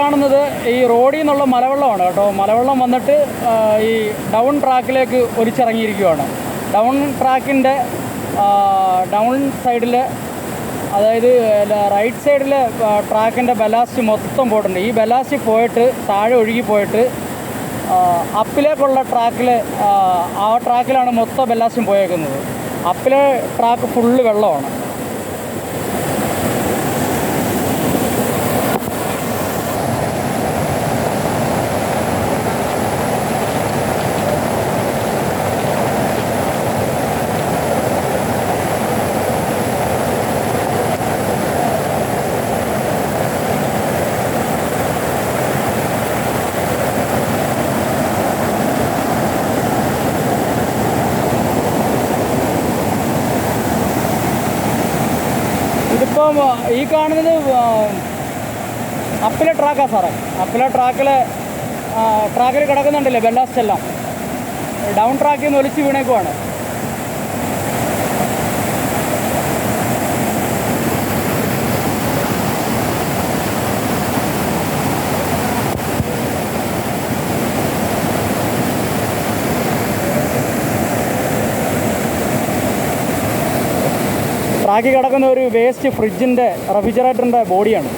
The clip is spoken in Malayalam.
കാണുന്നത് ഈ റോഡിൽ നിന്നുള്ള മലവെള്ളമാണ് കേട്ടോ. മലവെള്ളം വന്നിട്ട് ഈ ഡൗൺ ട്രാക്കിലേക്ക് ഒലിച്ചിറങ്ങിയിരിക്കുകയാണ്. ഡൗൺ ട്രാക്കിൻ്റെ ഡൗൺ സൈഡിൽ, അതായത് റൈറ്റ് സൈഡിൽ ട്രാക്കിൻ്റെ ബലാസ്റ്റ് മൊത്തം പോയിട്ടുണ്ട്. ഈ ബലാസ്റ്റ് പോയിട്ട് താഴെ ഒഴുകി പോയിട്ട് അപ്പിലേക്കുള്ള ട്രാക്കിൽ, ആ ട്രാക്കിലാണ് മൊത്തം ബലാസ്റ്റും പോയേക്കുന്നത്. അപ്പിലെ ട്രാക്ക് ഫുള്ള് വെള്ളമാണ്. ഇതിപ്പം ഈ കാണുന്നത് അപ്പിലെ ട്രാക്കാണ് സാറേ. അപ്പിലെ ട്രാക്കിൽ കിടക്കുന്നുണ്ടല്ലേ ബെല്ലാസ്റ്റ് എല്ലാം. ഡൗൺ ട്രാക്കിൽ നിന്ന് ഒലിച്ച് വീണേക്കുവാണ്. ട്രാക്കിൽ കിടക്കുന്ന ഒരു വേസ്റ്റ് ഫ്രിഡ്ജിൻ്റെ റെഫ്രിജറേറ്ററിൻ്റെ ബോഡിയാണ്.